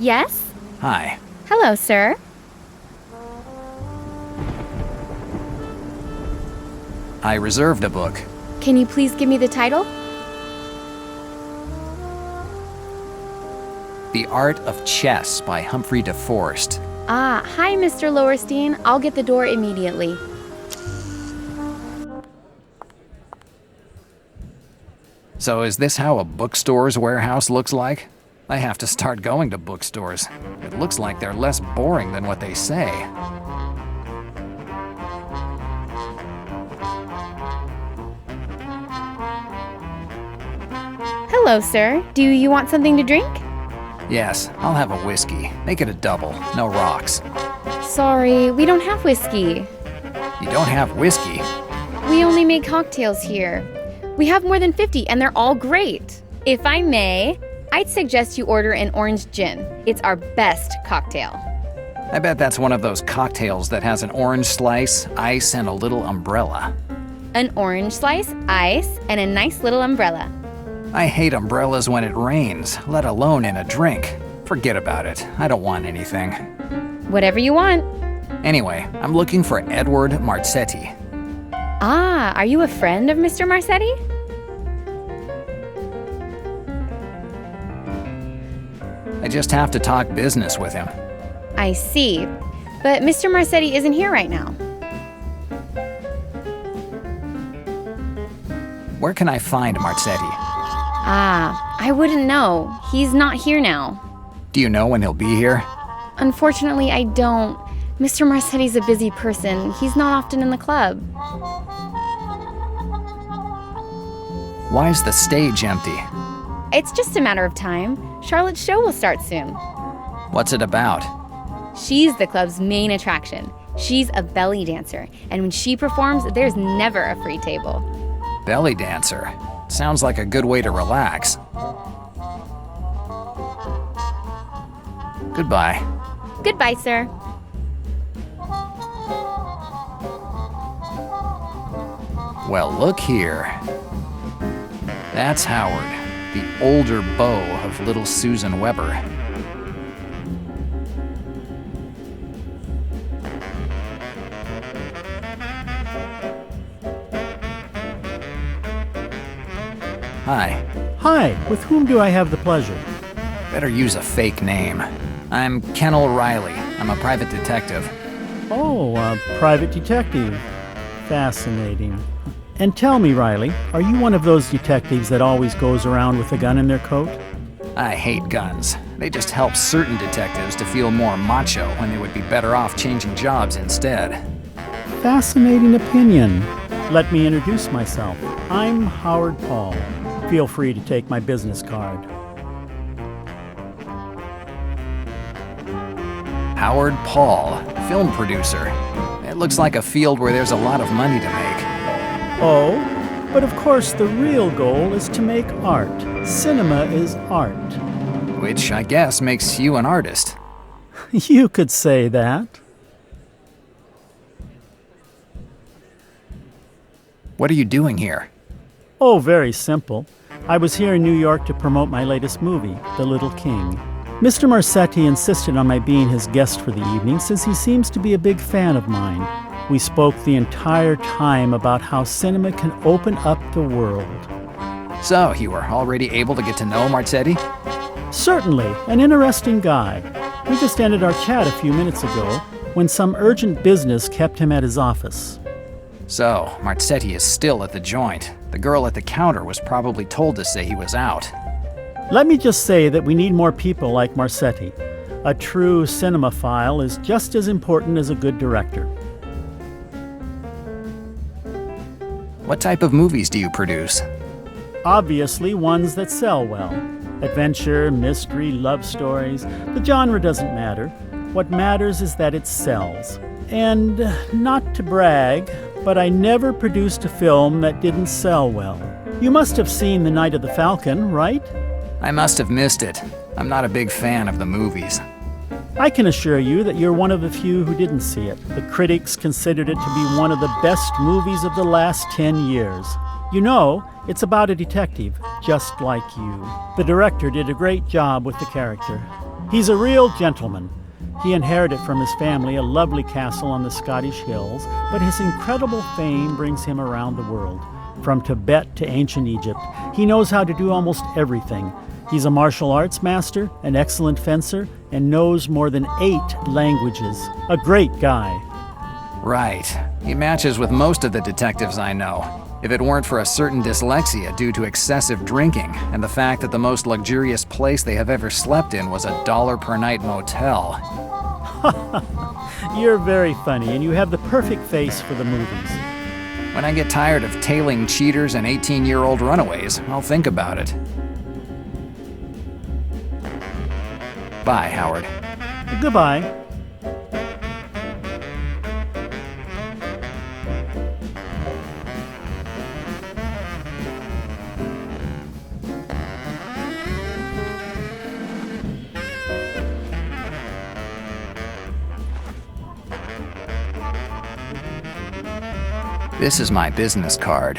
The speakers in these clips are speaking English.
Yes? Hi. Hello, sir. I reserved a book. Can you please give me the title? The Art of Chess by Humphrey de Forest. Ah, hi, Mr. Lowerstein. I'll get the door immediately. So is this how a bookstore's warehouse looks like? I have to start going to bookstores. It looks like they're less boring than what they say. Hello, sir. Do you want something to drink? Yes, I'll have a whiskey. Make it a double, no rocks. Sorry, we don't have whiskey. You don't have whiskey? We only make cocktails here. We have more than 50, and they're all great. If I may, I'd suggest you order an orange gin. It's our best cocktail. I bet that's one of those cocktails that has an orange slice, ice, and a little umbrella. An orange slice, ice, and a nice little umbrella. I hate umbrellas when it rains, let alone in a drink. Forget about it. I don't want anything. Whatever you want. Anyway, I'm looking for Edward Marzetti. Ah, are you a friend of Mr. Marzetti? I just have to talk business with him. I see. But Mr. Marzetti isn't here right now. Where can I find Marzetti? Ah, I wouldn't know. He's not here now. Do you know when he'll be here? Unfortunately, I don't. Mr. Marzetti's a busy person. He's not often in the club. Why is the stage empty? It's just a matter of time. Charlotte's show will start soon. What's it about? She's the club's main attraction. She's a belly dancer, and when she performs, there's never a free table. Belly dancer. Sounds like a good way to relax. Goodbye. Goodbye, sir. Well, look here. That's Howard, the older beau of little Susan Weber. Hi. Hi, with whom do I have the pleasure? Better use a fake name. I'm Ken O'Reilly. I'm a private detective. Oh, a private detective. Fascinating. And tell me, Riley, are you one of those detectives that always goes around with a gun in their coat? I hate guns. They just help certain detectives to feel more macho when they would be better off changing jobs instead. Fascinating opinion. Let me introduce myself. I'm Howard Paul. Feel free to take my business card. Howard Paul, film producer. It looks like a field where there's a lot of money to make. Oh, but of course the real goal is to make art. Cinema is art. Which I guess makes you an artist. You could say that. What are you doing here? Oh, very simple. I was here in New York to promote my latest movie, The Little King. Mr. Marzetti insisted on my being his guest for the evening since he seems to be a big fan of mine. We spoke the entire time about how cinema can open up the world. So, you were already able to get to know Marzetti? Certainly, an interesting guy. We just ended our chat a few minutes ago when some urgent business kept him at his office. So, Marzetti is still at the joint. The girl at the counter was probably told to say he was out. Let me just say that we need more people like Marzetti. A true cinemaphile is just as important as a good director. What type of movies do you produce? Obviously, ones that sell well. Adventure, mystery, love stories. The genre doesn't matter. What matters is that it sells. And not to brag, but I never produced a film that didn't sell well. You must have seen The Night of the Falcon, right? I must have missed it. I'm not a big fan of the movies. I can assure you that you're one of the few who didn't see it. The critics considered it to be one of the best movies of the last 10 years. You know, it's about a detective, just like you. The director did a great job with the character. He's a real gentleman. He inherited from his family a lovely castle on the Scottish hills, but his incredible fame brings him around the world. From Tibet to ancient Egypt, he knows how to do almost everything. He's a martial arts master, an excellent fencer, and knows more than 8 languages. A great guy. Right. He matches with most of the detectives I know. If it weren't for a certain dyslexia due to excessive drinking and the fact that the most luxurious place they have ever slept in was a $1 per night motel. You're very funny, and you have the perfect face for the movies. When I get tired of tailing cheaters and 18-year-old runaways, I'll think about it. Bye, Howard. Goodbye. This is my business card.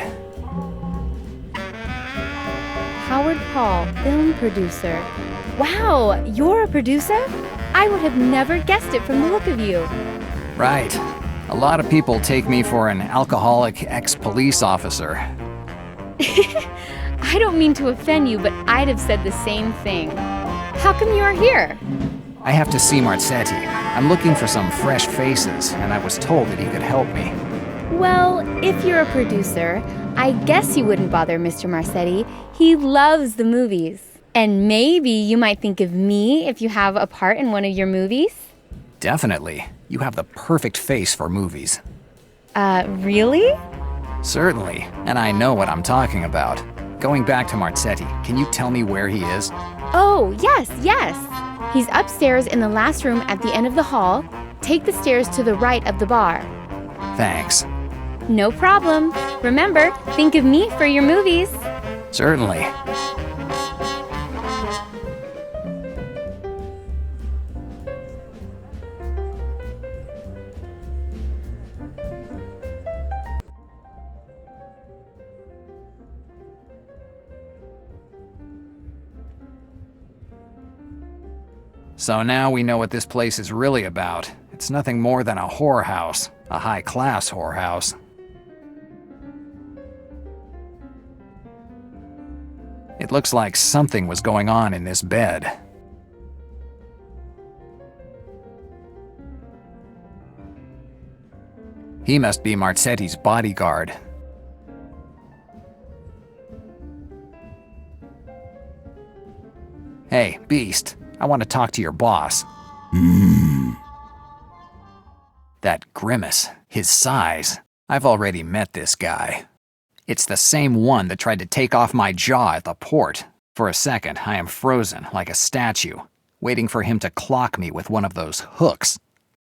Howard Paul, film producer. Wow, you're a producer? I would have never guessed it from the look of you. Right. A lot of people take me for an alcoholic ex-police officer. I don't mean to offend you, but I'd have said the same thing. How come you are here? I have to see Marzetti. I'm looking for some fresh faces, and I was told that he could help me. Well, if you're a producer, I guess you wouldn't bother Mr. Marzetti. He loves the movies. And maybe you might think of me if you have a part in one of your movies? Definitely. You have the perfect face for movies. Really? Certainly, and I know what I'm talking about. Going back to Marzetti, can you tell me where he is? Oh, yes. He's upstairs in the last room at the end of the hall. Take the stairs to the right of the bar. Thanks. No problem. Remember, think of me for your movies. Certainly. So now we know what this place is really about. It's nothing more than a whorehouse, a high-class whorehouse. It looks like something was going on in this bed. He must be Marzetti's bodyguard. Hey, Beast, I want to talk to your boss. That grimace, his size. I've already met this guy. It's the same one that tried to take off my jaw at the port. For a second, I am frozen like a statue, waiting for him to clock me with one of those hooks.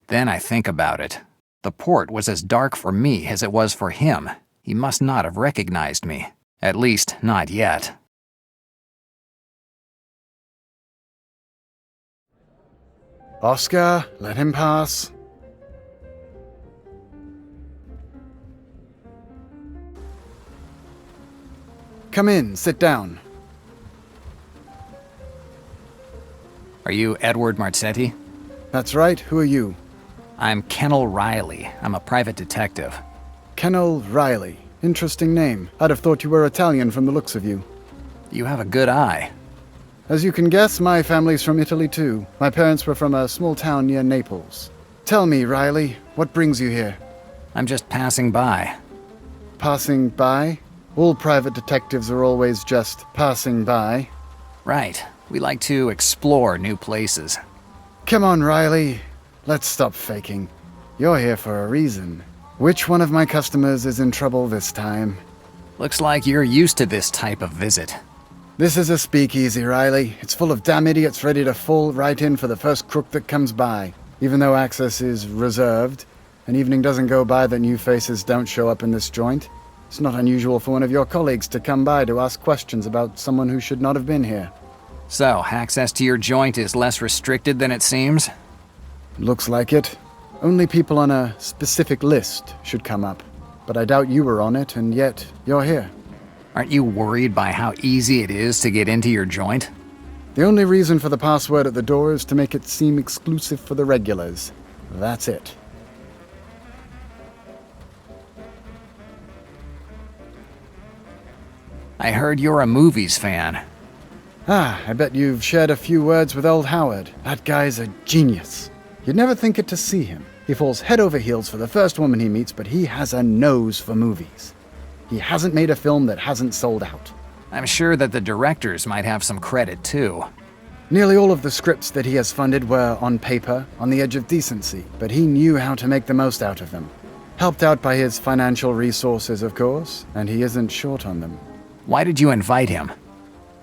Then I think about it. The port was as dark for me as it was for him. He must not have recognized me. At least, not yet. Oscar, let him pass. Come in, sit down. Are you Edward Marzetti? That's right, who are you? I'm Kennel Riley. I'm a private detective. Kennel Riley. Interesting name. I'd have thought you were Italian from the looks of you. You have a good eye. As you can guess, my family's from Italy too. My parents were from a small town near Naples. Tell me, Riley, what brings you here? I'm just passing by. Passing by? All private detectives are always just passing by. Right. We like to explore new places. Come on, Riley. Let's stop faking. You're here for a reason. Which one of my customers is in trouble this time? Looks like you're used to this type of visit. This is a speakeasy, Riley. It's full of damn idiots ready to fall right in for the first crook that comes by. Even though access is reserved, an evening doesn't go by that new faces don't show up in this joint. It's not unusual for one of your colleagues to come by to ask questions about someone who should not have been here. So, access to your joint is less restricted than it seems? Looks like it. Only people on a specific list should come up. But I doubt you were on it, and yet you're here. Aren't you worried by how easy it is to get into your joint? The only reason for the password at the door is to make it seem exclusive for the regulars. That's it. I heard you're a movies fan. I bet you've shared a few words with old Howard. That guy's a genius. You'd never think it to see him. He falls head over heels for the first woman he meets, but he has a nose for movies. He hasn't made a film that hasn't sold out. I'm sure that the directors might have some credit too. Nearly all of the scripts that he has funded were, on paper, on the edge of decency, but he knew how to make the most out of them. Helped out by his financial resources, of course, and he isn't short on them. Why did you invite him?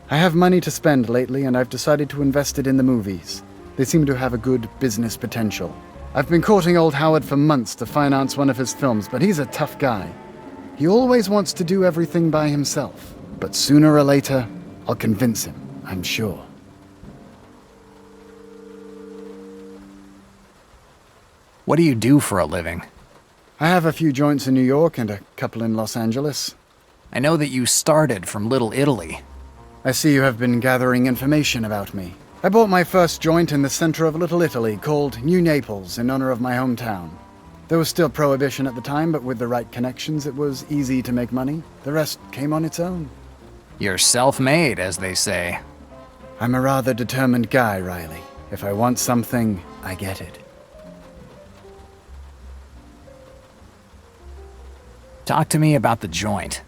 I have money to spend lately, and I've decided to invest it in the movies. They seem to have a good business potential. I've been courting old Howard for months to finance one of his films, but he's a tough guy. He always wants to do everything by himself. But sooner or later, I'll convince him, I'm sure. What do you do for a living? I have a few joints in New York and a couple in Los Angeles. I know that you started from Little Italy. I see you have been gathering information about me. I bought my first joint in the center of Little Italy called New Naples in honor of my hometown. There was still prohibition at the time, but with the right connections, it was easy to make money. The rest came on its own. You're self-made, as they say. I'm a rather determined guy, Riley. If I want something, I get it. Talk to me about the joint.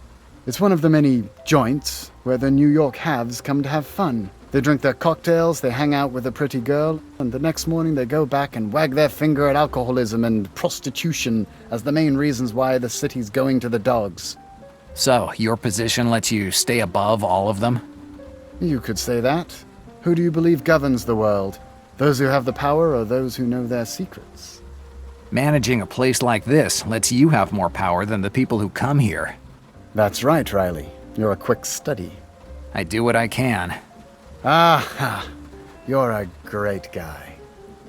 It's one of the many joints where the New York haves come to have fun. They drink their cocktails, they hang out with a pretty girl, and the next morning they go back and wag their finger at alcoholism and prostitution as the main reasons why the city's going to the dogs. So, your position lets you stay above all of them? You could say that. Who do you believe governs the world? Those who have the power or those who know their secrets? Managing a place like this lets you have more power than the people who come here. That's right, Riley. You're a quick study. I do what I can. Ah, you're a great guy.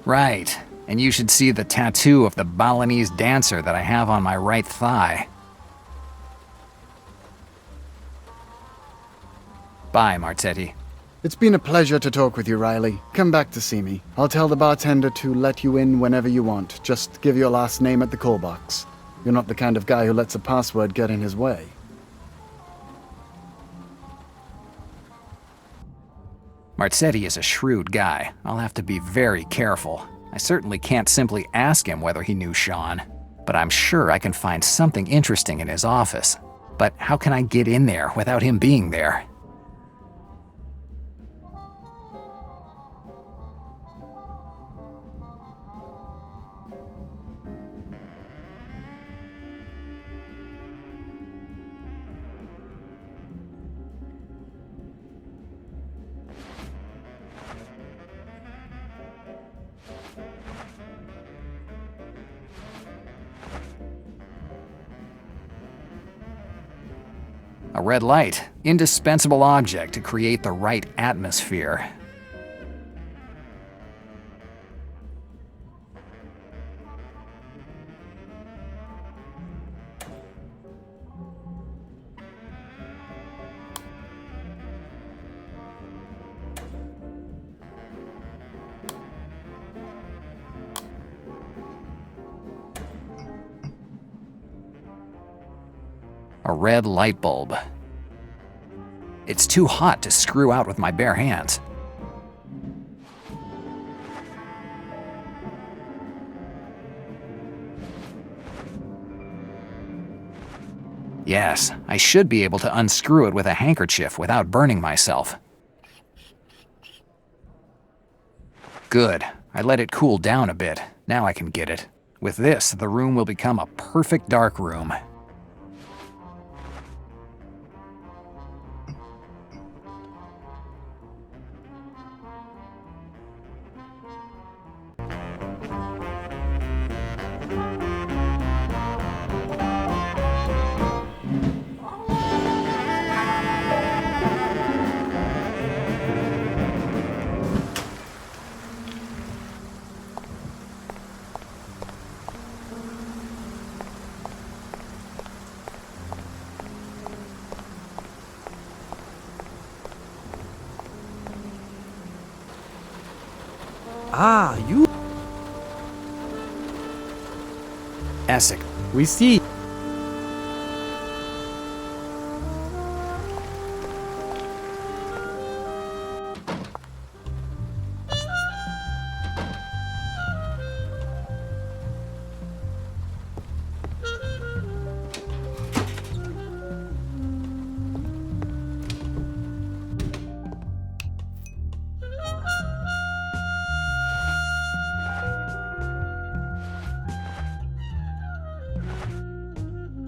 Right. And you should see the tattoo of the Balinese dancer that I have on my right thigh. Bye, Marzetti. It's been a pleasure to talk with you, Riley. Come back to see me. I'll tell the bartender to let you in whenever you want. Just give your last name at the call box. You're not the kind of guy who lets a password get in his way. Marzetti is a shrewd guy. I'll have to be very careful. I certainly can't simply ask him whether he knew Sean, but I'm sure I can find something interesting in his office. But how can I get in there without him being there? A red light, indispensable object to create the right atmosphere. A red light bulb. It's too hot to screw out with my bare hands. Yes, I should be able to unscrew it with a handkerchief without burning myself. Good. I let it cool down a bit. Now I can get it. With this, the room will become a perfect dark room. Ah, you. Essex. We see.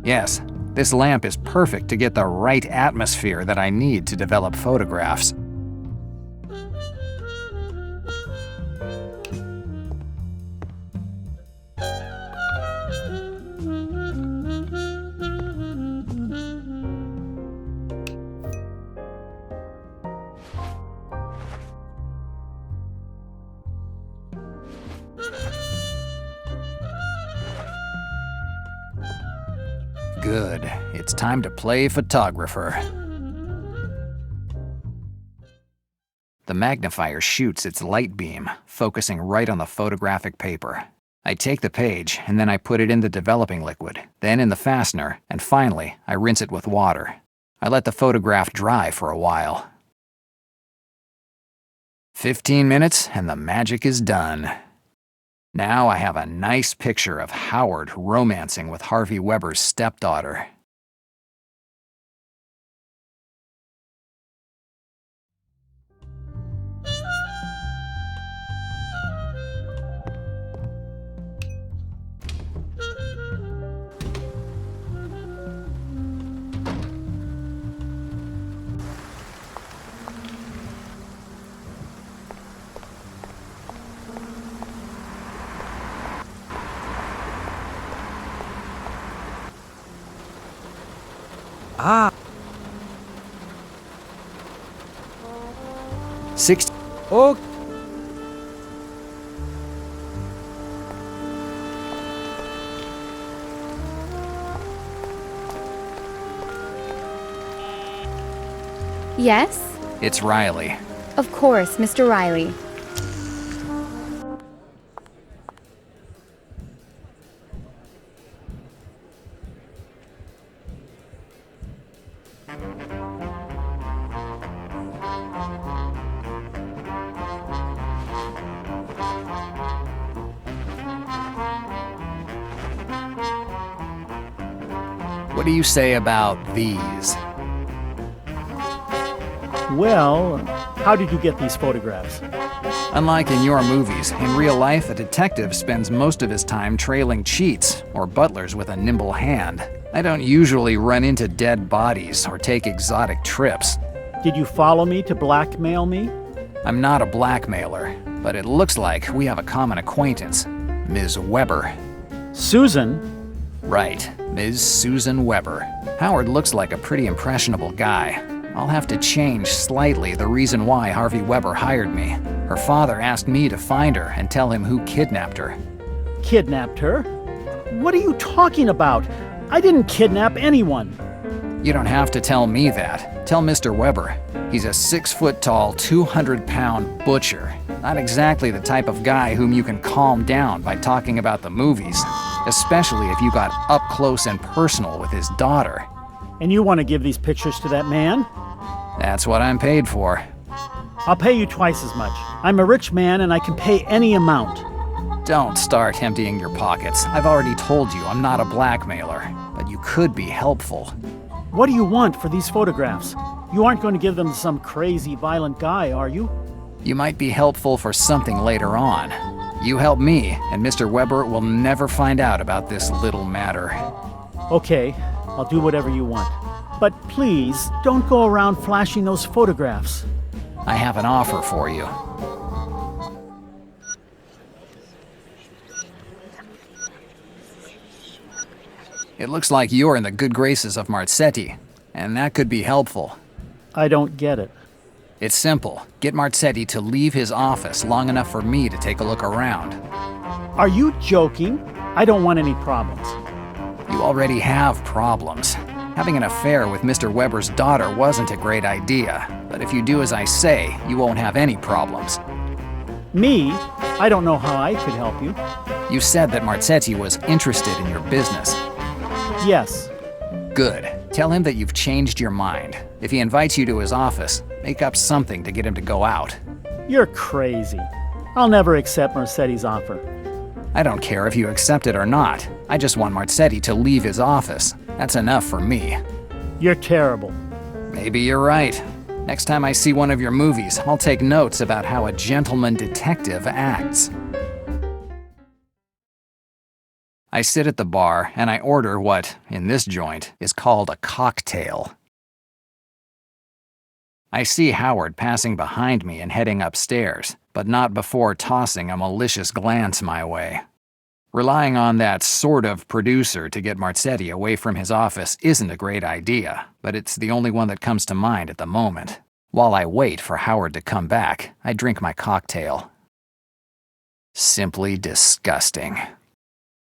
Yes, this lamp is perfect to get the right atmosphere that I need to develop photographs. Good. It's time to play photographer. The magnifier shoots its light beam, focusing right on the photographic paper. I take the page, and then I put it in the developing liquid, then in the fastener, and finally, I rinse it with water. I let the photograph dry for a while. 15 minutes, and the magic is done. Now I have a nice picture of Howard romancing with Harvey Weber's stepdaughter. Ah. 60. Oh. Yes? It's Riley. Of course, Mr. Riley. What do you say about these? Well, how did you get these photographs? Unlike in your movies, in real life, a detective spends most of his time trailing cheats or butlers with a nimble hand. I don't usually run into dead bodies or take exotic trips. Did you follow me to blackmail me? I'm not a blackmailer, but it looks like we have a common acquaintance, Ms. Weber. Susan? Right, Ms. Susan Weber. Howard looks like a pretty impressionable guy. I'll have to change slightly the reason why Harvey Weber hired me. Her father asked me to find her and tell him who kidnapped her. Kidnapped her? What are you talking about? I didn't kidnap anyone. You don't have to tell me that. Tell Mr. Weber. He's a 6-foot-tall, 200-pound butcher. Not exactly the type of guy whom you can calm down by talking about the movies, especially if you got up close and personal with his daughter. And you want to give these pictures to that man? That's what I'm paid for. I'll pay you twice as much. I'm a rich man and I can pay any amount. Don't start emptying your pockets. I've already told you I'm not a blackmailer, but you could be helpful. What do you want for these photographs? You aren't going to give them to some crazy, violent guy, are you? You might be helpful for something later on. You help me, and Mr. Weber will never find out about this little matter. Okay, I'll do whatever you want. But please, don't go around flashing those photographs. I have an offer for you. It looks like you're in the good graces of Marzetti, and that could be helpful. I don't get it. It's simple. Get Marzetti to leave his office long enough for me to take a look around. Are you joking? I don't want any problems. You already have problems. Having an affair with Mr. Weber's daughter wasn't a great idea, but if you do as I say, you won't have any problems. Me? I don't know how I could help you. You said that Marzetti was interested in your business. Yes. Good. Tell him that you've changed your mind. If he invites you to his office, make up something to get him to go out. You're crazy. I'll never accept Marzetti's offer. I don't care if you accept it or not. I just want Marzetti to leave his office. That's enough for me. You're terrible. Maybe you're right. Next time I see one of your movies, I'll take notes about how a gentleman detective acts. I sit at the bar and I order what, in this joint, is called a cocktail. I see Howard passing behind me and heading upstairs, but not before tossing a malicious glance my way. Relying on that sort of producer to get Marzetti away from his office isn't a great idea, but it's the only one that comes to mind at the moment. While I wait for Howard to come back, I drink my cocktail. Simply disgusting.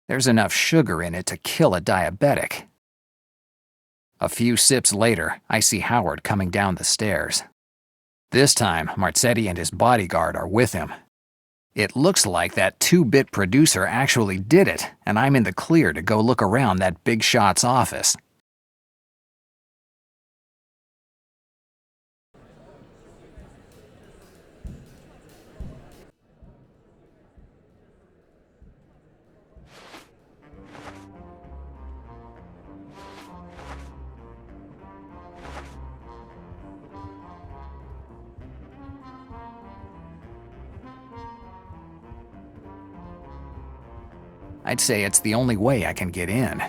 There's enough sugar in it to kill a diabetic. A few sips later, I see Howard coming down the stairs. This time, Marzetti and his bodyguard are with him. It looks like that two-bit producer actually did it, and I'm in the clear to go look around that big shot's office. I'd say it's the only way I can get in.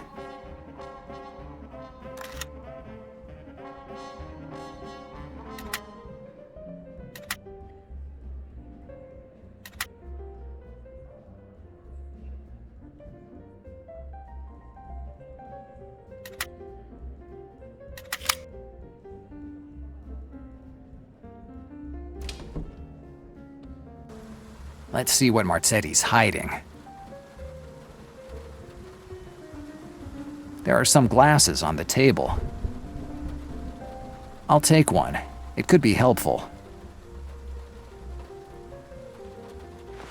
Let's see what Marzetti's hiding. There are some glasses on the table. I'll take one. It could be helpful.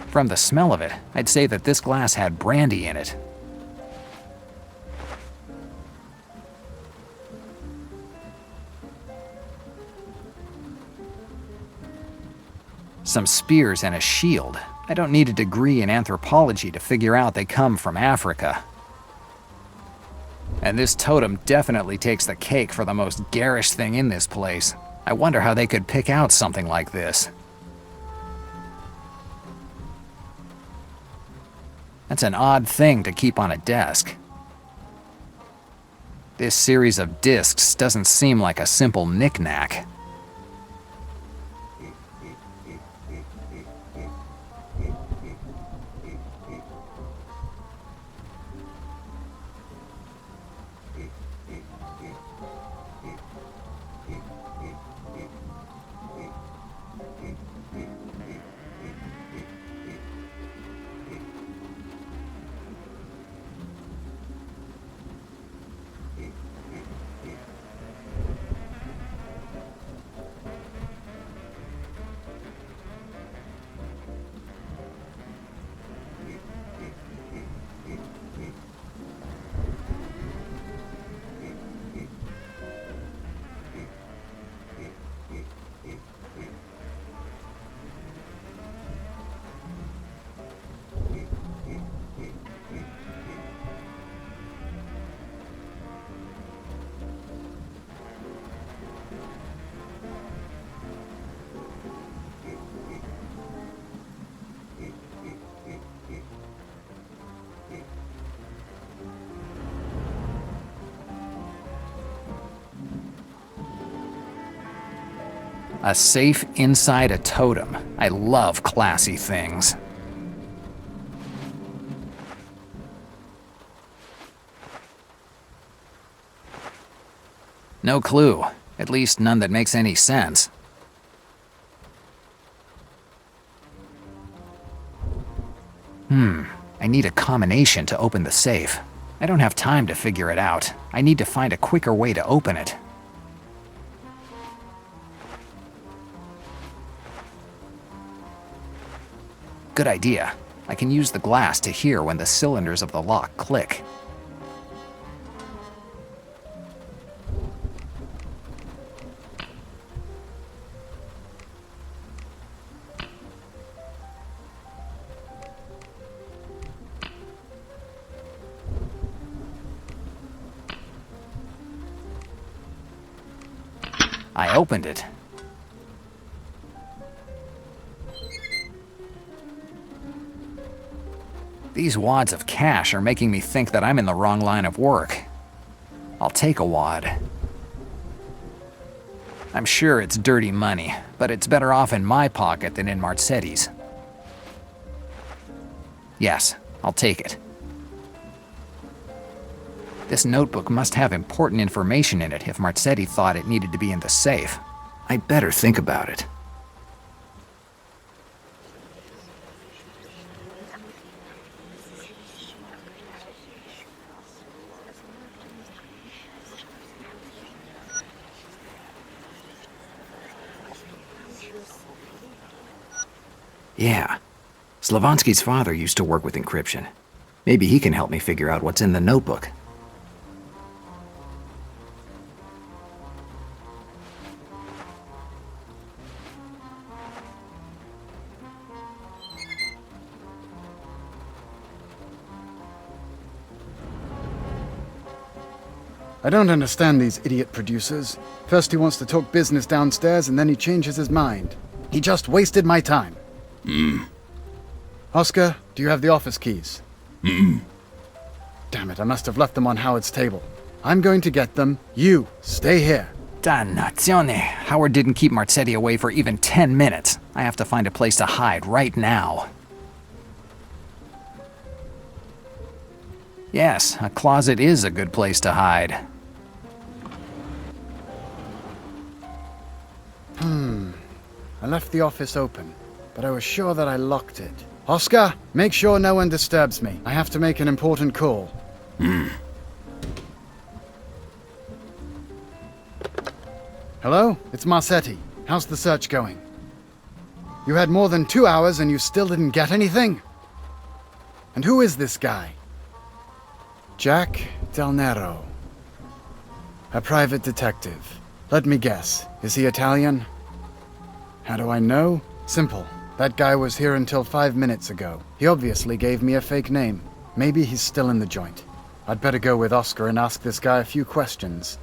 From the smell of it, I'd say that this glass had brandy in it. Some spears and a shield. I don't need a degree in anthropology to figure out they come from Africa. And this totem definitely takes the cake for the most garish thing in this place. I wonder how they could pick out something like this. That's an odd thing to keep on a desk. This series of discs doesn't seem like a simple knick-knack. A safe inside a totem. I love classy things. No clue. At least none that makes any sense. I need a combination to open the safe. I don't have time to figure it out. I need to find a quicker way to open it. Good idea. I can use the glass to hear when the cylinders of the lock click. I opened it. These wads of cash are making me think that I'm in the wrong line of work. I'll take a wad. I'm sure it's dirty money, but it's better off in my pocket than in Marzetti's. Yes, I'll take it. This notebook must have important information in it if Marzetti thought it needed to be in the safe. I'd better think about it. Yeah. Slavonsky's father used to work with encryption. Maybe he can help me figure out what's in the notebook. I don't understand these idiot producers. First he wants to talk business downstairs, and then he changes his mind. He just wasted my time. Oscar, do you have the office keys? Damn it, I must have left them on Howard's table. I'm going to get them. You, stay here. Dannazione! Howard didn't keep Marzetti away for even 10 minutes. I have to find a place to hide right now. Yes, a closet is a good place to hide. I left the office open, but I was sure that I locked it. Oscar, make sure no one disturbs me. I have to make an important call. Hello? It's Marzetti. How's the search going? You had more than 2 hours and you still didn't get anything? And who is this guy? Jack Del Nero. A private detective. Let me guess. Is he Italian? How do I know? Simple. That guy was here until 5 minutes ago. He obviously gave me a fake name. Maybe he's still in the joint. I'd better go with Oscar and ask this guy a few questions.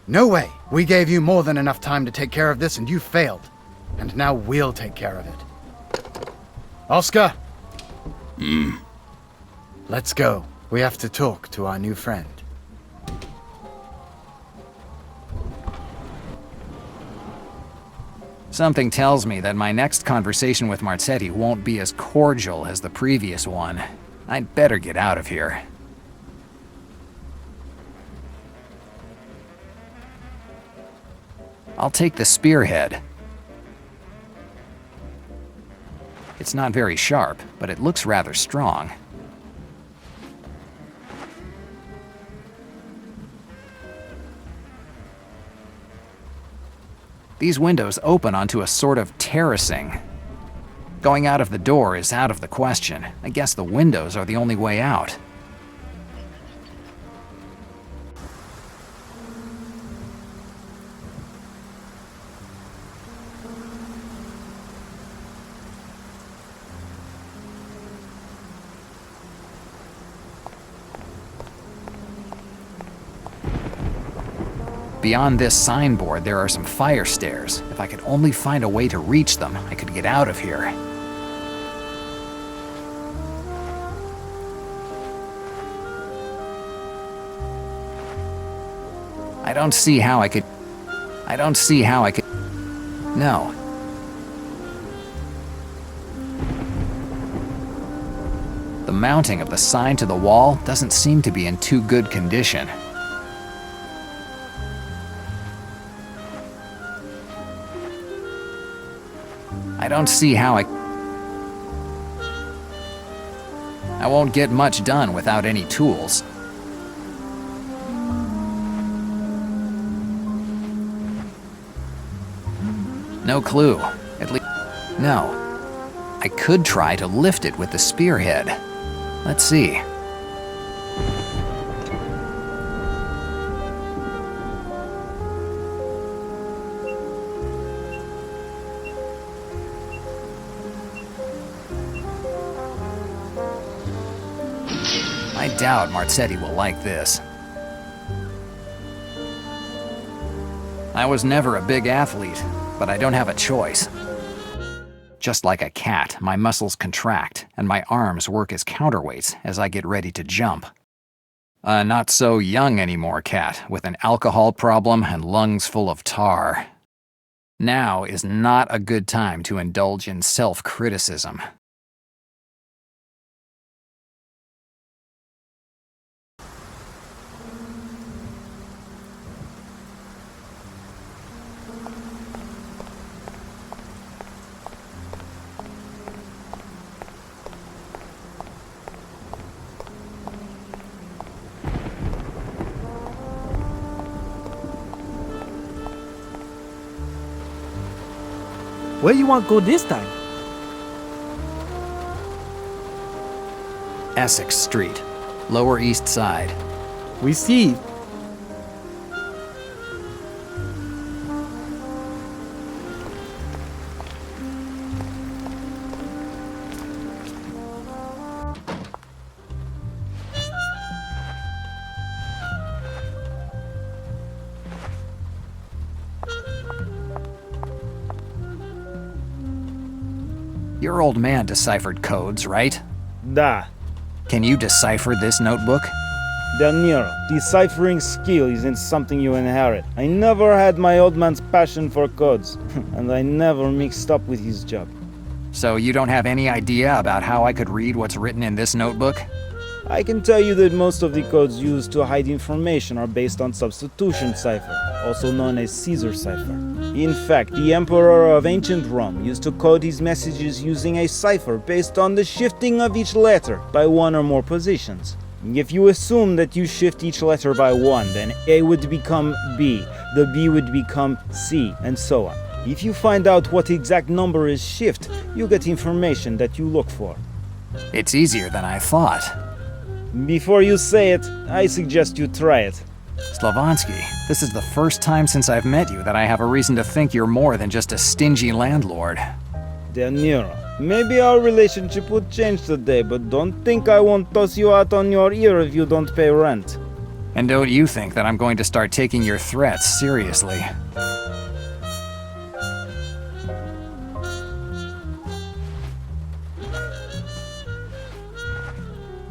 No way! We gave you more than enough time to take care of this and you failed. And now we'll take care of it. Oscar! Let's go. We have to talk to our new friend. Something tells me that my next conversation with Marzetti won't be as cordial as the previous one. I'd better get out of here. I'll take the spearhead. It's not very sharp, but it looks rather strong. These windows open onto a sort of terracing. Going out of the door is out of the question. I guess the windows are the only way out. Beyond this signboard, there are some fire stairs. If I could only find a way to reach them, I could get out of here. I don't see how I could... No. The mounting of the sign to the wall doesn't seem to be in too good condition. I don't see how I won't get much done without any tools. No clue. At least... No. I could try to lift it with the spearhead. Let's see. I doubt Marzetti will like this. I was never a big athlete, but I don't have a choice. Just like a cat, my muscles contract, and my arms work as counterweights as I get ready to jump. A not so young anymore cat with an alcohol problem and lungs full of tar. Now is not a good time to indulge in self-criticism. Where you want to go this time? Essex Street, Lower East Side. We see. Your old man deciphered codes, right? Da. Can you decipher this notebook? Del Nero, deciphering skill isn't something you inherit. I never had my old man's passion for codes, and I never mixed up with his job. So you don't have any idea about how I could read what's written in this notebook? I can tell you that most of the codes used to hide information are based on substitution cipher, also known as Caesar cipher. In fact, the emperor of ancient Rome used to code his messages using a cipher based on the shifting of each letter by one or more positions. If you assume that you shift each letter by one, then A would become B, the B would become C, and so on. If you find out what exact number is shift, you get information that you look for. It's easier than I thought. Before you say it, I suggest you try it. Slavansky, this is the first time since I've met you that I have a reason to think you're more than just a stingy landlord. Del Nero, maybe our relationship would change today, but don't think I won't toss you out on your ear if you don't pay rent. And don't you think that I'm going to start taking your threats seriously.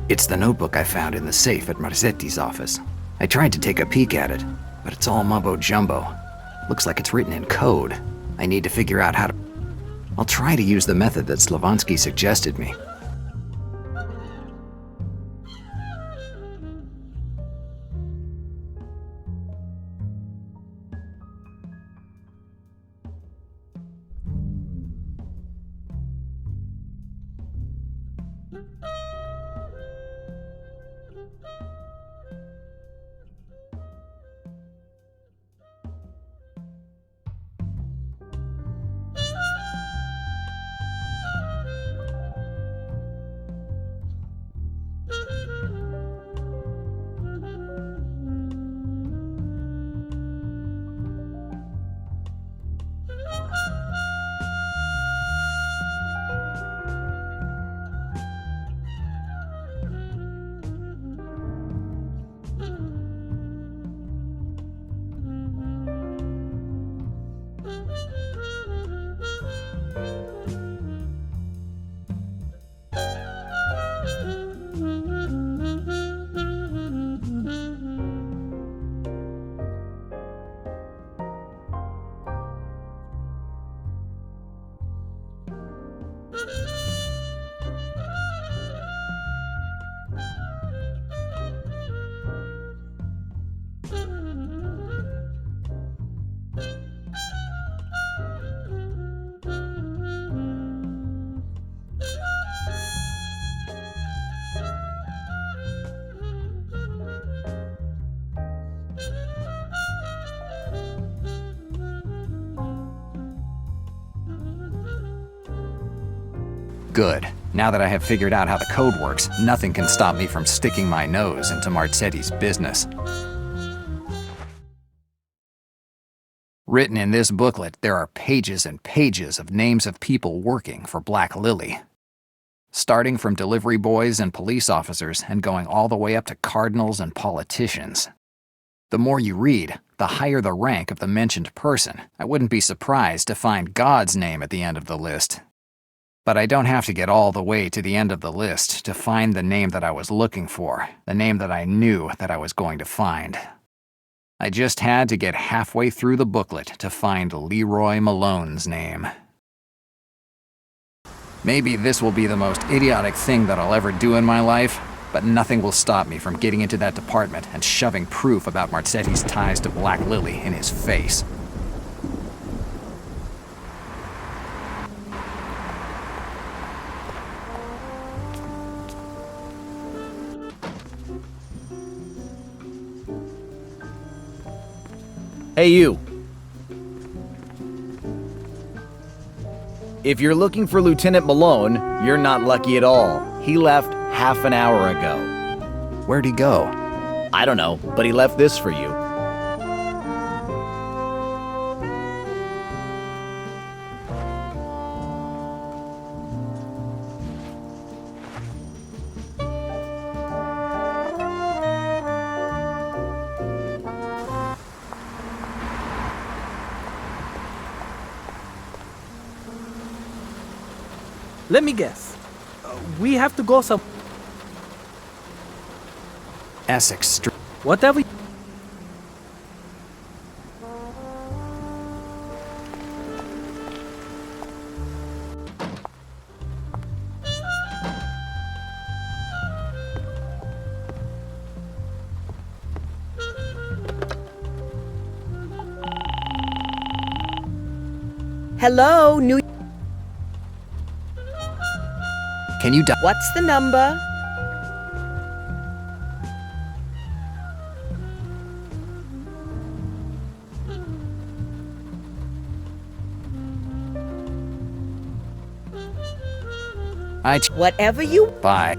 It's the notebook I found in the safe at Marzetti's office. I tried to take a peek at it, but it's all mumbo-jumbo. Looks like it's written in code. I need to figure out how to... I'll try to use the method that Slavansky suggested me. Good. Now that I have figured out how the code works, nothing can stop me from sticking my nose into Marzetti's business. Written in this booklet, there are pages and pages of names of people working for Black Lily. Starting from delivery boys and police officers and going all the way up to cardinals and politicians. The more you read, the higher the rank of the mentioned person. I wouldn't be surprised to find God's name at the end of the list. But I don't have to get all the way to the end of the list to find the name that I was looking for, the name that I knew that I was going to find. I just had to get halfway through the booklet to find Leroy Malone's name. Maybe this will be the most idiotic thing that I'll ever do in my life, but nothing will stop me from getting into that department and shoving proof about Marzetti's ties to Black Lily in his face. Hey, you. If you're looking for Lieutenant Malone, you're not lucky at all. He left half an hour ago. Where'd he go? I don't know, but he left this for you. Let me guess. We have to go some... Essex Street. Whatever... Hello, New... Can you What's the number? Whatever you... Bye.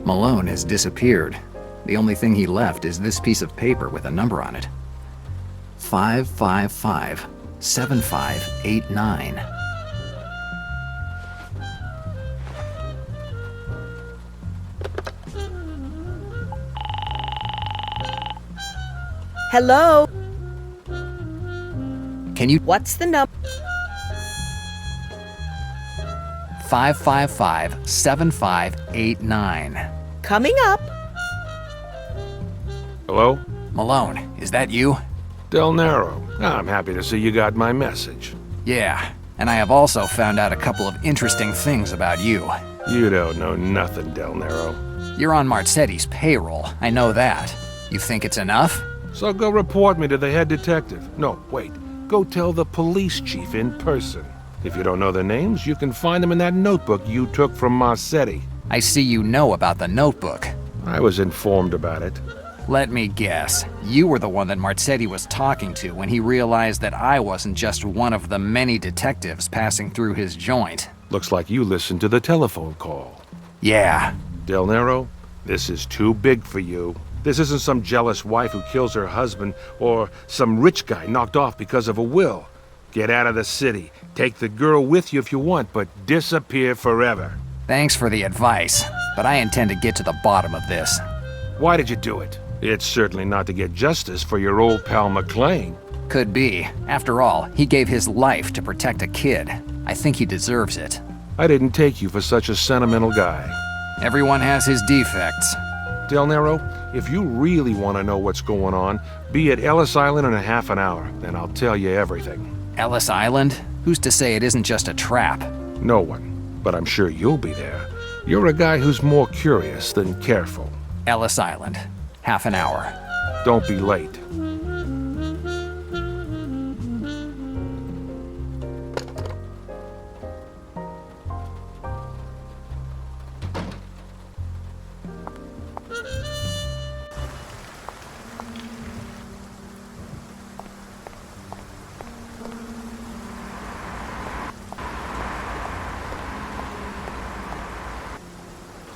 Malone has disappeared. The only thing he left is this piece of paper with a number on it. 555-7589. Hello? Can you... What's the number? 555-7589. Coming up. Hello? Malone, is that you? Del Nero. I'm happy to see you got my message. Yeah, and I have also found out a couple of interesting things about you. You don't know nothing, Del Nero. You're on Marzetti's payroll, I know that. You think it's enough? So go report me to the head detective. No, wait. Go tell the police chief in person. If you don't know their names, you can find them in that notebook you took from Marzetti. I see you know about the notebook. I was informed about it. Let me guess. You were the one that Marzetti was talking to when he realized that I wasn't just one of the many detectives passing through his joint. Looks like you listened to the telephone call. Yeah. Del Nero, this is too big for you. This isn't some jealous wife who kills her husband or some rich guy knocked off because of a will. Get out of the city. Take the girl with you if you want, but disappear forever. Thanks for the advice, but I intend to get to the bottom of this. Why did you do it? It's certainly not to get justice for your old pal McLean. Could be. After all, he gave his life to protect a kid. I think he deserves it. I didn't take you for such a sentimental guy. Everyone has his defects. Del Nero, if you really want to know what's going on, be at Ellis Island in a half an hour, and I'll tell you everything. Ellis Island? Who's to say it isn't just a trap? No one, but I'm sure you'll be there. You're a guy who's more curious than careful. Ellis Island. Half an hour. Don't be late.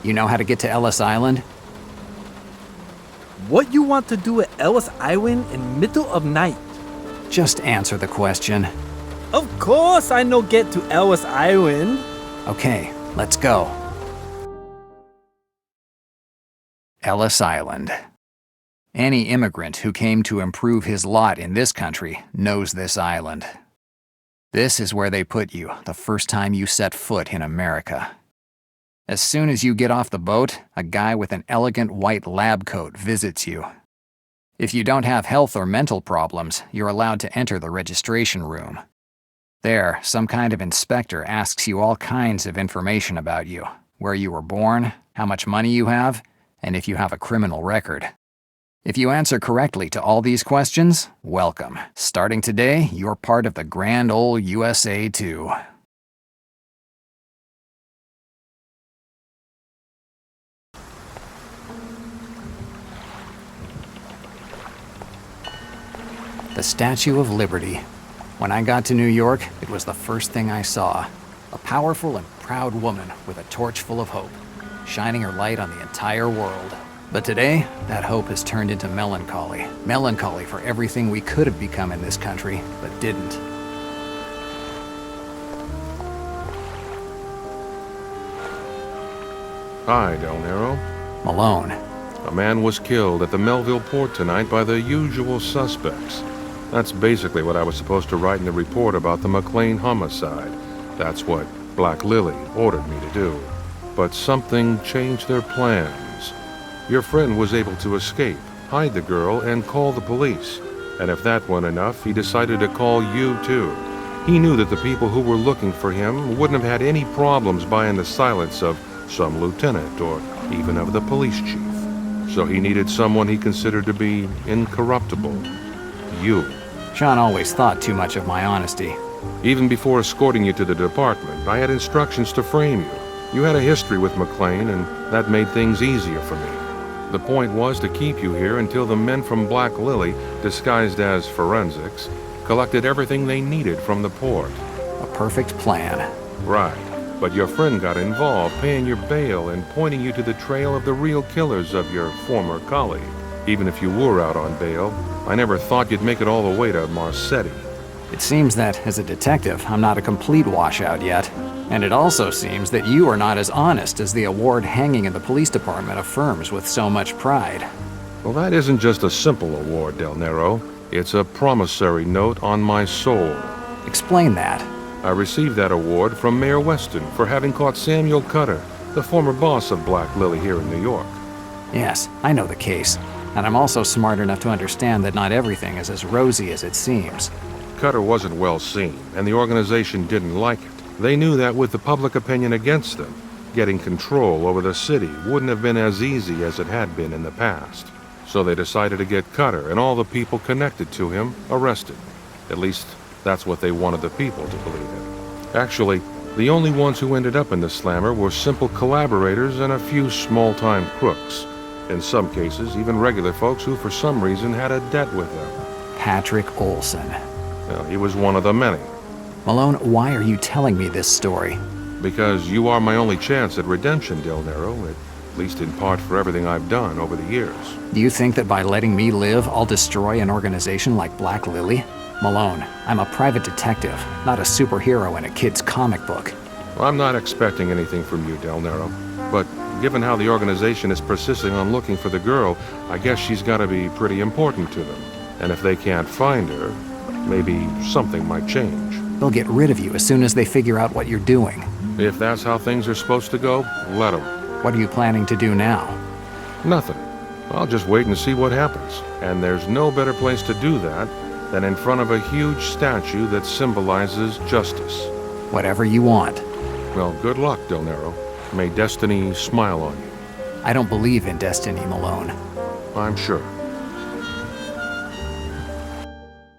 You know how to get to Ellis Island? What you want to do at Ellis Island in middle of night? Just answer the question. Of course I know get to Ellis Island. Okay, let's go. Ellis Island. Any immigrant who came to improve his lot in this country knows this island. This is where they put you the first time you set foot in America. As soon as you get off the boat, a guy with an elegant white lab coat visits you. If you don't have health or mental problems, you're allowed to enter the registration room. There, some kind of inspector asks you all kinds of information about you, where you were born, how much money you have, and if you have a criminal record. If you answer correctly to all these questions, welcome. Starting today, you're part of the grand old USA too. The Statue of Liberty. When I got to New York, it was the first thing I saw. A powerful and proud woman with a torch full of hope, shining her light on the entire world. But today, that hope has turned into melancholy. Melancholy for everything we could have become in this country, but didn't. Hi, Del Nero. Malone. A man was killed at the Melville port tonight by the usual suspects. That's basically what I was supposed to write in the report about the McLean homicide. That's what Black Lily ordered me to do. But something changed their plans. Your friend was able to escape, hide the girl, and call the police. And if that weren't enough, he decided to call you too. He knew that the people who were looking for him wouldn't have had any problems buying the silence of some lieutenant or even of the police chief. So he needed someone he considered to be incorruptible. You. Sean always thought too much of my honesty. Even before escorting you to the department, I had instructions to frame you. You had a history with McLean, and that made things easier for me. The point was to keep you here until the men from Black Lily, disguised as forensics, collected everything they needed from the port. A perfect plan. Right. But your friend got involved, paying your bail and pointing you to the trail of the real killers of your former colleague. Even if you were out on bail, I never thought you'd make it all the way to Marcetti. It seems that, as a detective, I'm not a complete washout yet. And it also seems that you are not as honest as the award hanging in the police department affirms with so much pride. Well, that isn't just a simple award, Del Nero. It's a promissory note on my soul. Explain that. I received that award from Mayor Weston for having caught Samuel Cutter, the former boss of Black Lily here in New York. Yes, I know the case. And I'm also smart enough to understand that not everything is as rosy as it seems. Cutter wasn't well seen, and the organization didn't like it. They knew that with the public opinion against them, getting control over the city wouldn't have been as easy as it had been in the past. So they decided to get Cutter and all the people connected to him arrested. At least, that's what they wanted the people to believe in. Actually, the only ones who ended up in the slammer were simple collaborators and a few small-time crooks. In some cases, even regular folks who for some reason had a debt with them. Patrick Olson. Well, he was one of the many. Malone, why are you telling me this story? Because you are my only chance at redemption, Del Nero, at least in part for everything I've done over the years. Do you think that by letting me live, I'll destroy an organization like Black Lily? Malone, I'm a private detective, not a superhero in a kid's comic book. Well, I'm not expecting anything from you, Del Nero. But given how the organization is persisting on looking for the girl, I guess she's got to be pretty important to them. And if they can't find her, maybe something might change. They'll get rid of you as soon as they figure out what you're doing. If that's how things are supposed to go, let them. What are you planning to do now? Nothing. I'll just wait and see what happens. And there's no better place to do that than in front of a huge statue that symbolizes justice. Whatever you want. Well, good luck, Del Nero. May destiny smile on you. I don't believe in destiny, Malone. I'm sure.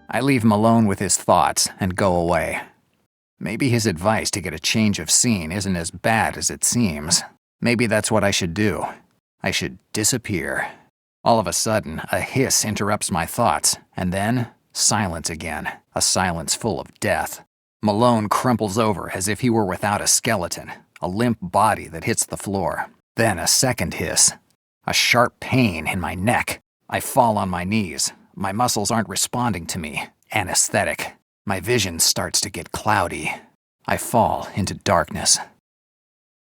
I leave Malone with his thoughts and go away. Maybe his advice to get a change of scene isn't as bad as it seems. Maybe that's what I should do. I should disappear. All of a sudden, a hiss interrupts my thoughts, and then silence again, a silence full of death. Malone crumples over as if he were without a skeleton, a limp body that hits the floor. Then a second hiss. A sharp pain in my neck. I fall on my knees. My muscles aren't responding to me. Anesthetic. My vision starts to get cloudy. I fall into darkness.